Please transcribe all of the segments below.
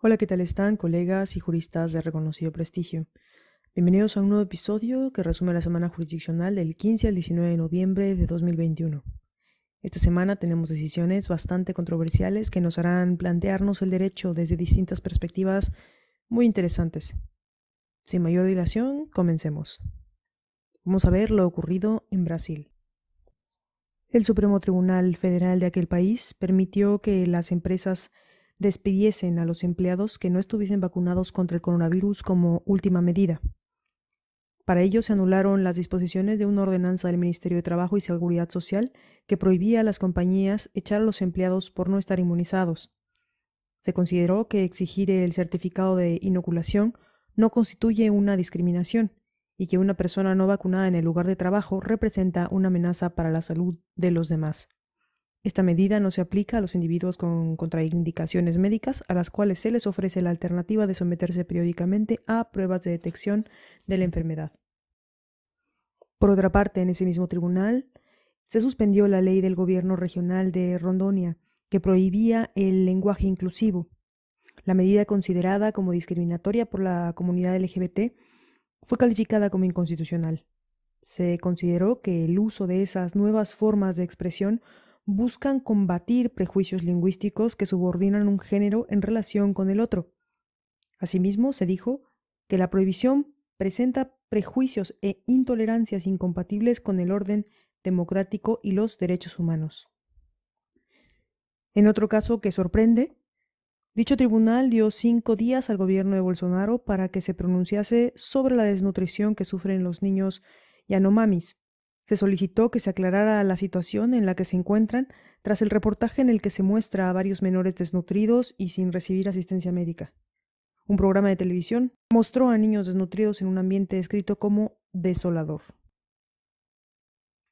Hola, ¿qué tal están, colegas y juristas de reconocido prestigio? Bienvenidos a un nuevo episodio que resume la semana jurisdiccional del 15 al 19 de noviembre de 2021. Esta semana tenemos decisiones bastante controversiales que nos harán plantearnos el derecho desde distintas perspectivas muy interesantes. Sin mayor dilación, comencemos. Vamos a ver lo ocurrido en Brasil. El Supremo Tribunal Federal de aquel país permitió que las empresas despidiesen a los empleados que no estuviesen vacunados contra el coronavirus como última medida. Para ello se anularon las disposiciones de una ordenanza del Ministerio de Trabajo y Seguridad Social que prohibía a las compañías echar a los empleados por no estar inmunizados. Se consideró que exigir el certificado de inoculación no constituye una discriminación y que una persona no vacunada en el lugar de trabajo representa una amenaza para la salud de los demás. Esta medida no se aplica a los individuos con contraindicaciones médicas a las cuales se les ofrece la alternativa de someterse periódicamente a pruebas de detección de la enfermedad. Por otra parte, en ese mismo tribunal, se suspendió la ley del gobierno regional de Rondônia que prohibía el lenguaje inclusivo. La medida considerada como discriminatoria por la comunidad LGBT fue calificada como inconstitucional. Se consideró que el uso de esas nuevas formas de expresión buscan combatir prejuicios lingüísticos que subordinan un género en relación con el otro. Asimismo, se dijo que la prohibición presenta prejuicios e intolerancias incompatibles con el orden democrático y los derechos humanos. En otro caso que sorprende, dicho tribunal dio 5 días al gobierno de Bolsonaro para que se pronunciase sobre la desnutrición que sufren los niños Yanomamis. Se solicitó que se aclarara la situación en la que se encuentran tras el reportaje en el que se muestra a varios menores desnutridos y sin recibir asistencia médica. Un programa de televisión mostró a niños desnutridos en un ambiente descrito como desolador.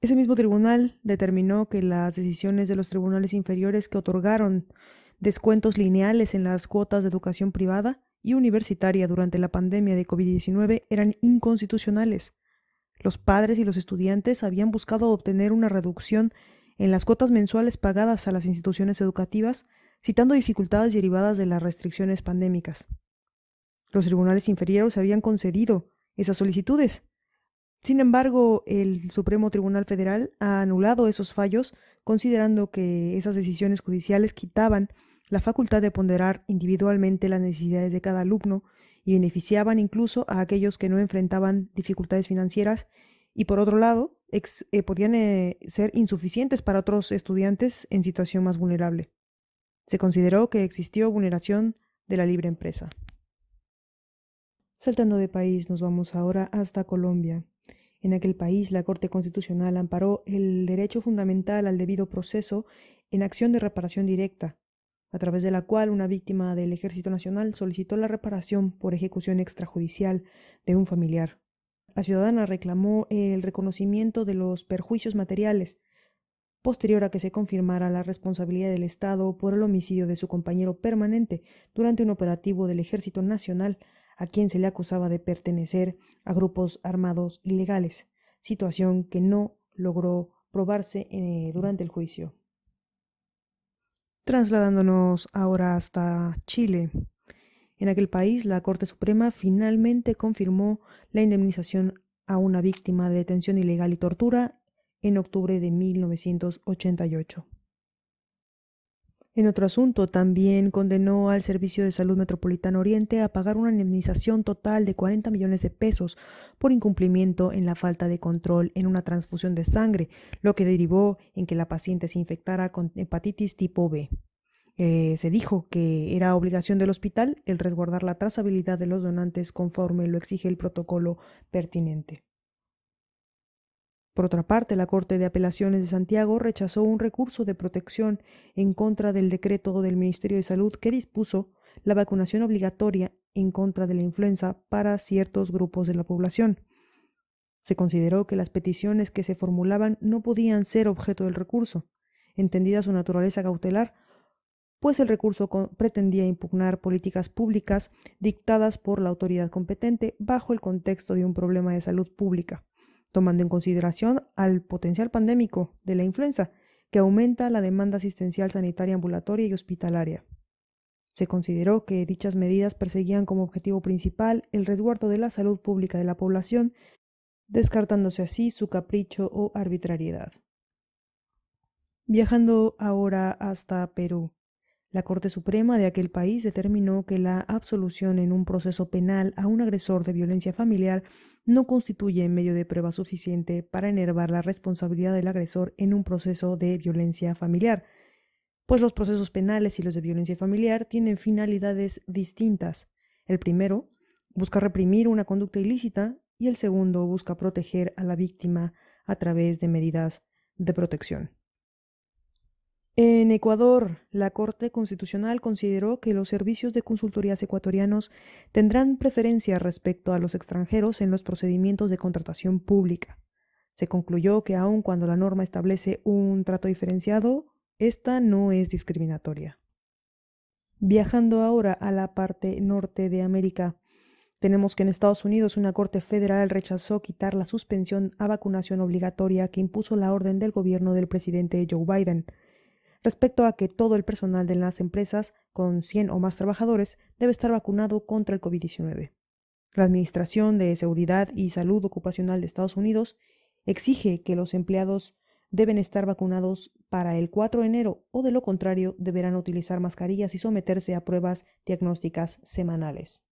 Ese mismo tribunal determinó que las decisiones de los tribunales inferiores que otorgaron descuentos lineales en las cuotas de educación privada y universitaria durante la pandemia de COVID-19 eran inconstitucionales. Los padres y los estudiantes habían buscado obtener una reducción en las cuotas mensuales pagadas a las instituciones educativas, citando dificultades derivadas de las restricciones pandémicas. Los tribunales inferiores habían concedido esas solicitudes. Sin embargo, el Supremo Tribunal Federal ha anulado esos fallos, considerando que esas decisiones judiciales quitaban la facultad de ponderar individualmente las necesidades de cada alumno y beneficiaban incluso a aquellos que no enfrentaban dificultades financieras y, por otro lado, podían ser insuficientes para otros estudiantes en situación más vulnerable. Se consideró que existió vulneración de la libre empresa. Saltando de país, nos vamos ahora hasta Colombia. En aquel país, la Corte Constitucional amparó el derecho fundamental al debido proceso en acción de reparación directa, a través de la cual una víctima del Ejército Nacional solicitó la reparación por ejecución extrajudicial de un familiar. La ciudadana reclamó el reconocimiento de los perjuicios materiales, posterior a que se confirmara la responsabilidad del Estado por el homicidio de su compañero permanente durante un operativo del Ejército Nacional a quien se le acusaba de pertenecer a grupos armados ilegales, situación que no logró probarse durante el juicio. Trasladándonos ahora hasta Chile. En aquel país, la Corte Suprema finalmente confirmó la indemnización a una víctima de detención ilegal y tortura en octubre de 1988. En otro asunto, también condenó al Servicio de Salud Metropolitano Oriente a pagar una indemnización total de 40 millones de pesos por incumplimiento en la falta de control en una transfusión de sangre, lo que derivó en que la paciente se infectara con hepatitis tipo B. Se dijo que era obligación del hospital el resguardar la trazabilidad de los donantes conforme lo exige el protocolo pertinente. Por otra parte, la Corte de Apelaciones de Santiago rechazó un recurso de protección en contra del decreto del Ministerio de Salud que dispuso la vacunación obligatoria en contra de la influenza para ciertos grupos de la población. Se consideró que las peticiones que se formulaban no podían ser objeto del recurso, entendida su naturaleza cautelar, pues el recurso pretendía impugnar políticas públicas dictadas por la autoridad competente bajo el contexto de un problema de salud pública, tomando en consideración al potencial pandémico de la influenza, que aumenta la demanda asistencial sanitaria ambulatoria y hospitalaria. Se consideró que dichas medidas perseguían como objetivo principal el resguardo de la salud pública de la población, descartándose así su capricho o arbitrariedad. Viajando ahora hasta Perú. La Corte Suprema de aquel país determinó que la absolución en un proceso penal a un agresor de violencia familiar no constituye medio de prueba suficiente para enervar la responsabilidad del agresor en un proceso de violencia familiar, pues los procesos penales y los de violencia familiar tienen finalidades distintas. El primero busca reprimir una conducta ilícita y el segundo busca proteger a la víctima a través de medidas de protección. En Ecuador, la Corte Constitucional consideró que los servicios de consultorías ecuatorianos tendrán preferencia respecto a los extranjeros en los procedimientos de contratación pública. Se concluyó que aun cuando la norma establece un trato diferenciado, esta no es discriminatoria. Viajando ahora a la parte norte de América, tenemos que en Estados Unidos una corte federal rechazó quitar la suspensión a vacunación obligatoria que impuso la orden del gobierno del presidente Joe Biden, respecto a que todo el personal de las empresas con 100 o más trabajadores debe estar vacunado contra el COVID-19. La Administración de Seguridad y Salud Ocupacional de Estados Unidos exige que los empleados deben estar vacunados para el 4 de enero o de lo contrario deberán utilizar mascarillas y someterse a pruebas diagnósticas semanales.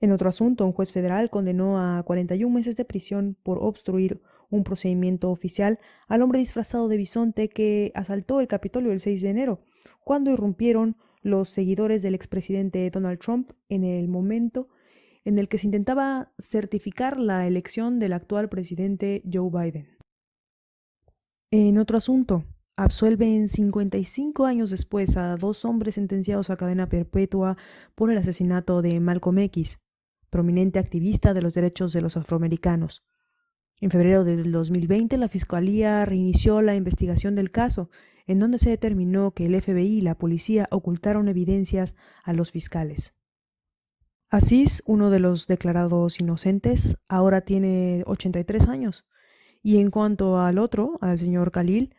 En otro asunto, un juez federal condenó a 41 meses de prisión por obstruir un procedimiento oficial al hombre disfrazado de bisonte que asaltó el Capitolio el 6 de enero, cuando irrumpieron los seguidores del expresidente Donald Trump en el momento en el que se intentaba certificar la elección del actual presidente Joe Biden. En otro asunto, absuelven 55 años después a 2 hombres sentenciados a cadena perpetua por el asesinato de Malcolm X, prominente activista de los derechos de los afroamericanos. En febrero del 2020, la Fiscalía reinició la investigación del caso, en donde se determinó que el FBI y la policía ocultaron evidencias a los fiscales. Aziz, uno de los declarados inocentes, ahora tiene 83 años. Y en cuanto al otro, al señor Khalil,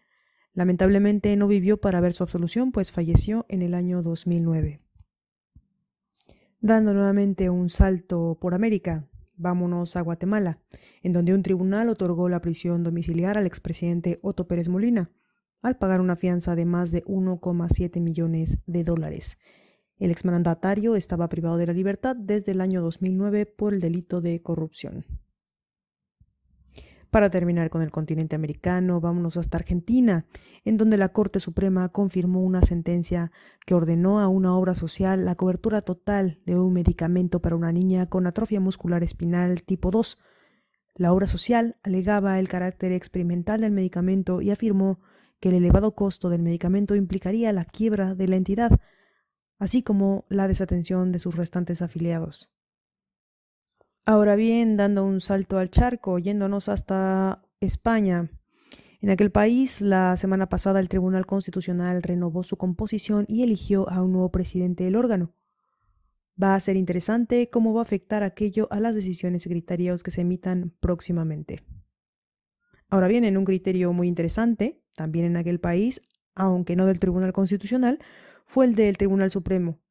lamentablemente no vivió para ver su absolución, pues falleció en el año 2009. Dando nuevamente un salto por América, vámonos a Guatemala, en donde un tribunal otorgó la prisión domiciliar al expresidente Otto Pérez Molina, al pagar una fianza de más de 1,7 millones de dólares. El exmandatario estaba privado de la libertad desde el año 2009 por el delito de corrupción. Para terminar con el continente americano, vámonos hasta Argentina, en donde la Corte Suprema confirmó una sentencia que ordenó a una obra social la cobertura total de un medicamento para una niña con atrofia muscular espinal tipo 2. La obra social alegaba el carácter experimental del medicamento y afirmó que el elevado costo del medicamento implicaría la quiebra de la entidad, así como la desatención de sus restantes afiliados. Ahora bien, dando un salto al charco, yéndonos hasta España. En aquel país, la semana pasada el Tribunal Constitucional renovó su composición y eligió a un nuevo presidente del órgano. Va a ser interesante cómo va a afectar aquello a las decisiones y criterios que se emitan próximamente. Ahora bien, en un criterio muy interesante, también en aquel país, aunque no del Tribunal Constitucional, fue el del Tribunal Supremo,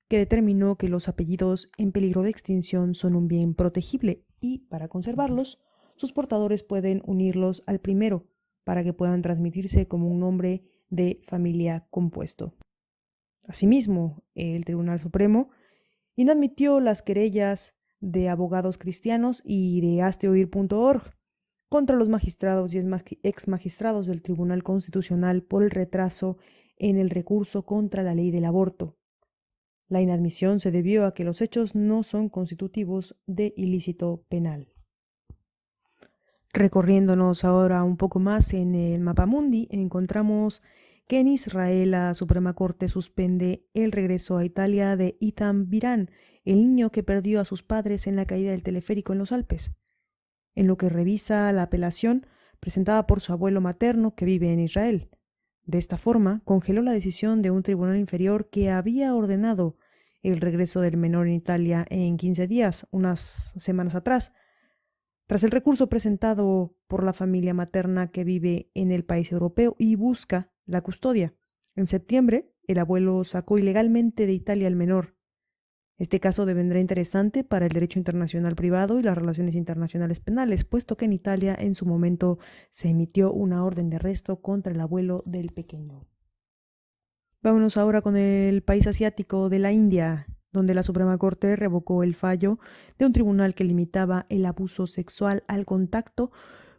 que determinó que los apellidos en peligro de extinción son un bien protegible y, para conservarlos, sus portadores pueden unirlos al primero para que puedan transmitirse como un nombre de familia compuesto. Asimismo, el Tribunal Supremo inadmitió las querellas de abogados cristianos y de hazteoír.org contra los magistrados y exmagistrados del Tribunal Constitucional por el retraso en el recurso contra la ley del aborto. La inadmisión se debió a que los hechos no son constitutivos de ilícito penal. Recorriéndonos ahora un poco más en el mapamundi, encontramos que en Israel la Suprema Corte suspende el regreso a Italia de Ethan Viran, el niño que perdió a sus padres en la caída del teleférico en los Alpes. En lo que revisa la apelación presentada por su abuelo materno que vive en Israel. De esta forma, congeló la decisión de un tribunal inferior que había ordenado el regreso del menor en Italia en 15 días, unas semanas atrás, tras el recurso presentado por la familia materna que vive en el país europeo y busca la custodia. En septiembre, el abuelo sacó ilegalmente de Italia al menor. Este caso devendrá interesante para el derecho internacional privado y las relaciones internacionales penales, puesto que en Italia en su momento se emitió una orden de arresto contra el abuelo del pequeño. Vámonos ahora con el país asiático de la India, donde la Suprema Corte revocó el fallo de un tribunal que limitaba el abuso sexual al contacto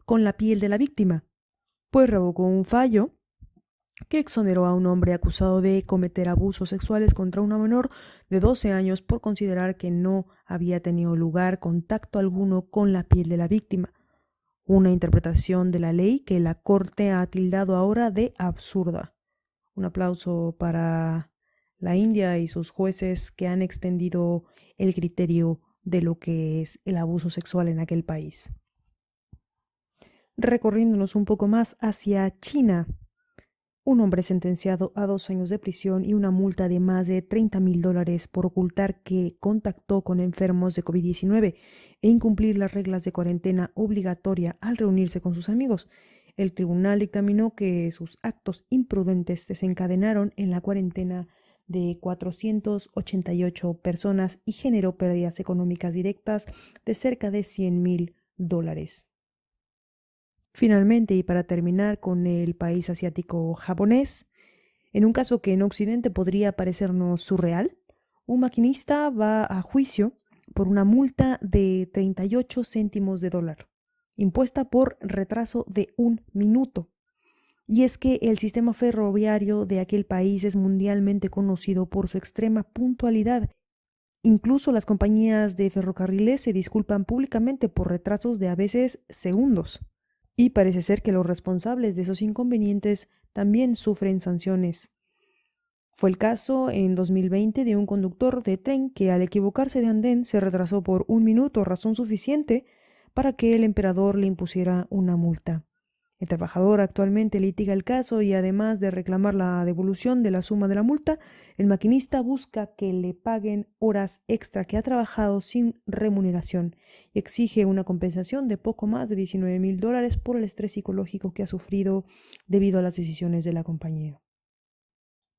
con la piel de la víctima, pues revocó un fallo que exoneró a un hombre acusado de cometer abusos sexuales contra una menor de 12 años por considerar que no había tenido lugar contacto alguno con la piel de la víctima, una interpretación de la ley que la Corte ha tildado ahora de absurda. Un aplauso para la India y sus jueces que han extendido el criterio de lo que es el abuso sexual en aquel país. Recorriéndonos un poco más hacia China, un hombre sentenciado a 2 años de prisión y una multa de más de $30,000 por ocultar que contactó con enfermos de COVID-19 e incumplir las reglas de cuarentena obligatoria al reunirse con sus amigos. El tribunal dictaminó que sus actos imprudentes desencadenaron en la cuarentena de 488 personas y generó pérdidas económicas directas de cerca de $100,000. Finalmente, y para terminar con el país asiático japonés, en un caso que en Occidente podría parecernos surreal, un maquinista va a juicio por una multa de 38 céntimos de dólar, impuesta por retraso de 1 minuto. Y es que el sistema ferroviario de aquel país es mundialmente conocido por su extrema puntualidad. Incluso las compañías de ferrocarriles se disculpan públicamente por retrasos de a veces segundos. Y parece ser que los responsables de esos inconvenientes también sufren sanciones. Fue el caso en 2020 de un conductor de tren que al equivocarse de andén se retrasó por 1 minuto, razón suficiente para que el emperador le impusiera una multa. El trabajador actualmente litiga el caso y además de reclamar la devolución de la suma de la multa, el maquinista busca que le paguen horas extra que ha trabajado sin remuneración y exige una compensación de poco más de $19,000 por el estrés psicológico que ha sufrido debido a las decisiones de la compañía.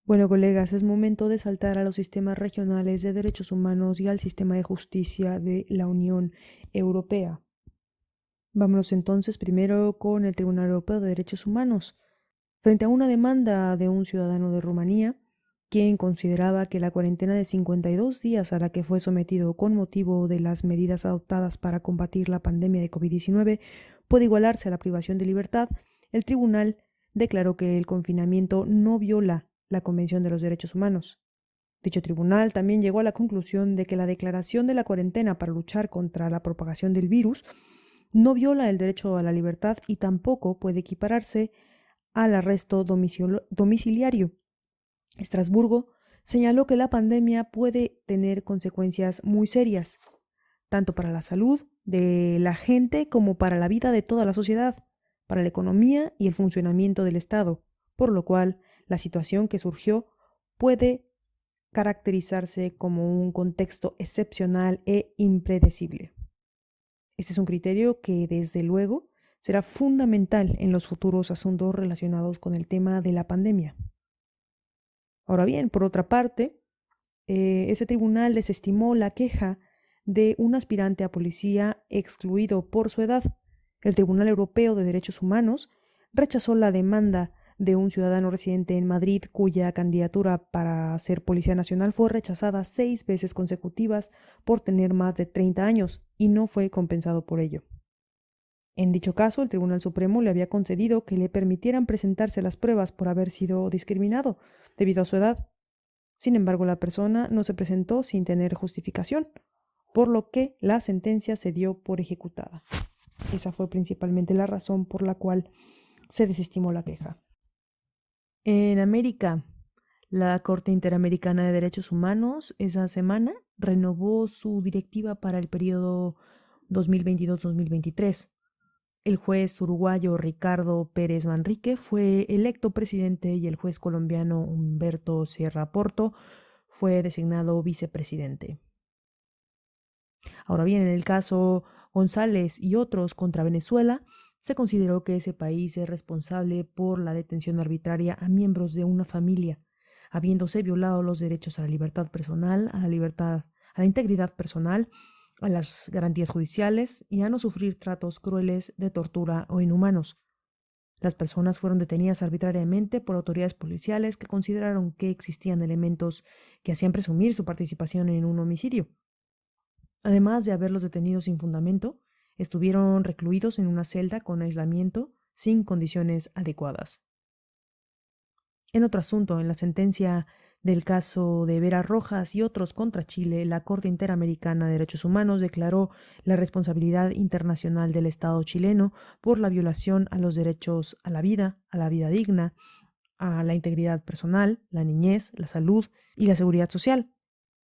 Bueno, colegas, es momento de saltar a los sistemas regionales de derechos humanos y al sistema de justicia de la Unión Europea. Vámonos entonces primero con el Tribunal Europeo de Derechos Humanos. Frente a una demanda de un ciudadano de Rumanía, quien consideraba que la cuarentena de 52 días a la que fue sometido con motivo de las medidas adoptadas para combatir la pandemia de COVID-19 puede igualarse a la privación de libertad, el tribunal declaró que el confinamiento no viola la Convención de los Derechos Humanos. Dicho tribunal también llegó a la conclusión de que la declaración de la cuarentena para luchar contra la propagación del virus no viola el derecho a la libertad y tampoco puede equipararse al arresto domiciliario. Estrasburgo señaló que la pandemia puede tener consecuencias muy serias, tanto para la salud de la gente como para la vida de toda la sociedad, para la economía y el funcionamiento del Estado, por lo cual la situación que surgió puede caracterizarse como un contexto excepcional e impredecible. Este es un criterio que, desde luego, será fundamental en los futuros asuntos relacionados con el tema de la pandemia. Ahora bien, por otra parte, ese tribunal desestimó la queja de un aspirante a policía excluido por su edad. El Tribunal Europeo de Derechos Humanos rechazó la demanda de un ciudadano residente en Madrid cuya candidatura para ser Policía Nacional fue rechazada 6 veces consecutivas por tener más de 30 años y no fue compensado por ello. En dicho caso, el Tribunal Supremo le había concedido que le permitieran presentarse las pruebas por haber sido discriminado debido a su edad. Sin embargo, la persona no se presentó sin tener justificación, por lo que la sentencia se dio por ejecutada. Esa fue principalmente la razón por la cual se desestimó la queja. En América, la Corte Interamericana de Derechos Humanos esa semana renovó su directiva para el periodo 2022-2023. El juez uruguayo Ricardo Pérez Manrique fue electo presidente y el juez colombiano Humberto Sierra Porto fue designado vicepresidente. Ahora bien, en el caso González y otros contra Venezuela, se consideró que ese país es responsable por la detención arbitraria a miembros de una familia, habiéndose violado los derechos a la libertad personal, a la integridad personal, a las garantías judiciales y a no sufrir tratos crueles de tortura o inhumanos. Las personas fueron detenidas arbitrariamente por autoridades policiales que consideraron que existían elementos que hacían presumir su participación en un homicidio. Además de haberlos detenido sin fundamento, estuvieron recluidos en una celda con aislamiento sin condiciones adecuadas. En otro asunto, en la sentencia del caso de Vera Rojas y otros contra Chile, la Corte Interamericana de Derechos Humanos declaró la responsabilidad internacional del Estado chileno por la violación a los derechos a la vida digna, a la integridad personal, la niñez, la salud y la seguridad social,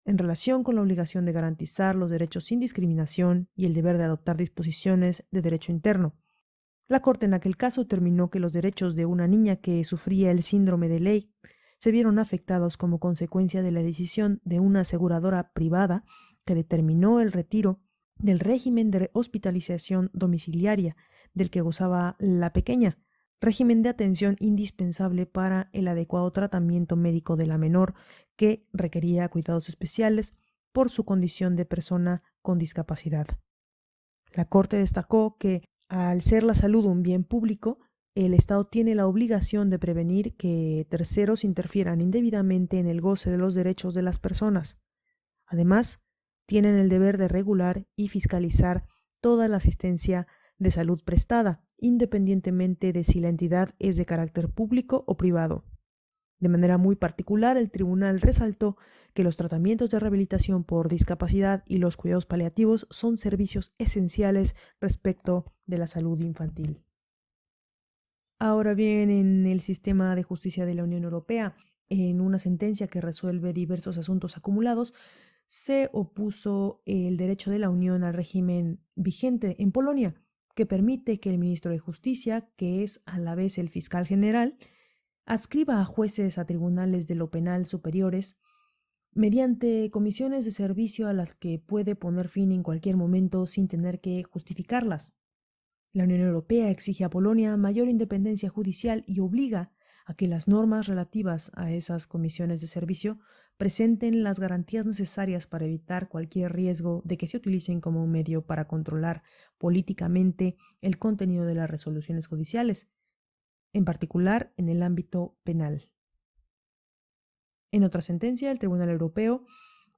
en relación con la obligación de garantizar los derechos sin discriminación y el deber de adoptar disposiciones de derecho interno. La Corte en aquel caso determinó que los derechos de una niña que sufría el síndrome de Leigh se vieron afectados como consecuencia de la decisión de una aseguradora privada que determinó el retiro del régimen de hospitalización domiciliaria del que gozaba la pequeña, régimen de atención indispensable para el adecuado tratamiento médico de la menor que requería cuidados especiales por su condición de persona con discapacidad. La Corte destacó que, al ser la salud un bien público, el Estado tiene la obligación de prevenir que terceros interfieran indebidamente en el goce de los derechos de las personas. Además, tienen el deber de regular y fiscalizar toda la asistencia de salud prestada, independientemente de si la entidad es de carácter público o privado. De manera muy particular, el tribunal resaltó que los tratamientos de rehabilitación por discapacidad y los cuidados paliativos son servicios esenciales respecto de la salud infantil. Ahora bien, en el sistema de justicia de la Unión Europea, en una sentencia que resuelve diversos asuntos acumulados, se opuso el derecho de la Unión al régimen vigente en Polonia, que permite que el ministro de Justicia, que es a la vez el fiscal general, adscriba a jueces a tribunales de lo penal superiores mediante comisiones de servicio a las que puede poner fin en cualquier momento sin tener que justificarlas. La Unión Europea exige a Polonia mayor independencia judicial y obliga a que las normas relativas a esas comisiones de servicio presenten las garantías necesarias para evitar cualquier riesgo de que se utilicen como un medio para controlar políticamente el contenido de las resoluciones judiciales, en particular en el ámbito penal. En otra sentencia, el Tribunal Europeo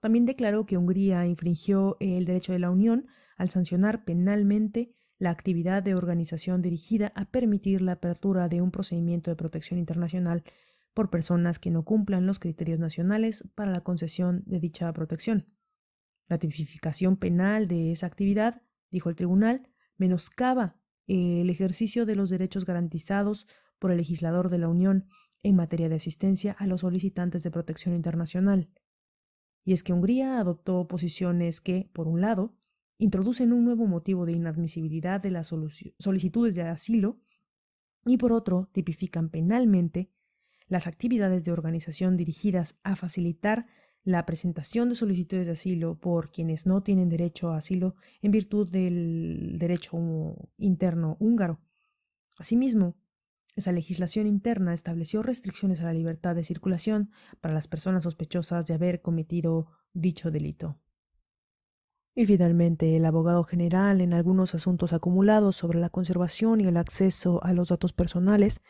también declaró que Hungría infringió el derecho de la Unión al sancionar penalmente la actividad de organización dirigida a permitir la apertura de un procedimiento de protección internacional por personas que no cumplan los criterios nacionales para la concesión de dicha protección. La tipificación penal de esa actividad, dijo el tribunal, menoscaba el ejercicio de los derechos garantizados por el legislador de la Unión en materia de asistencia a los solicitantes de protección internacional. Y es que Hungría adoptó posiciones que, por un lado, introducen un nuevo motivo de inadmisibilidad de las solicitudes de asilo y, por otro, tipifican penalmente las actividades de organización dirigidas a facilitar la presentación de solicitudes de asilo por quienes no tienen derecho a asilo en virtud del derecho interno húngaro. Asimismo, esa legislación interna estableció restricciones a la libertad de circulación para las personas sospechosas de haber cometido dicho delito. Y finalmente, el abogado general, en algunos asuntos acumulados sobre la conservación y el acceso a los datos personales,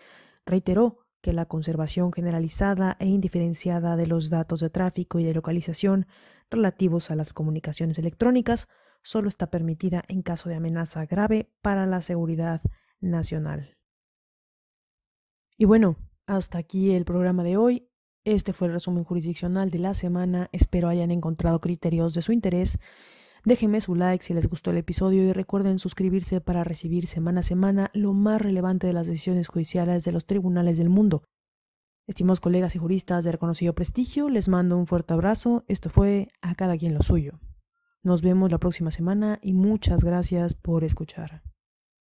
reiteró que la conservación generalizada e indiferenciada de los datos de tráfico y de localización relativos a las comunicaciones electrónicas solo está permitida en caso de amenaza grave para la seguridad nacional. Y bueno, hasta aquí el programa de hoy. Este fue el resumen jurisdiccional de la semana. Espero hayan encontrado criterios de su interés. Déjenme su like si les gustó el episodio y recuerden suscribirse para recibir semana a semana lo más relevante de las decisiones judiciales de los tribunales del mundo. Estimados colegas y juristas de reconocido prestigio, les mando un fuerte abrazo. Esto fue A Cada Quien lo Suyo. Nos vemos la próxima semana y muchas gracias por escuchar.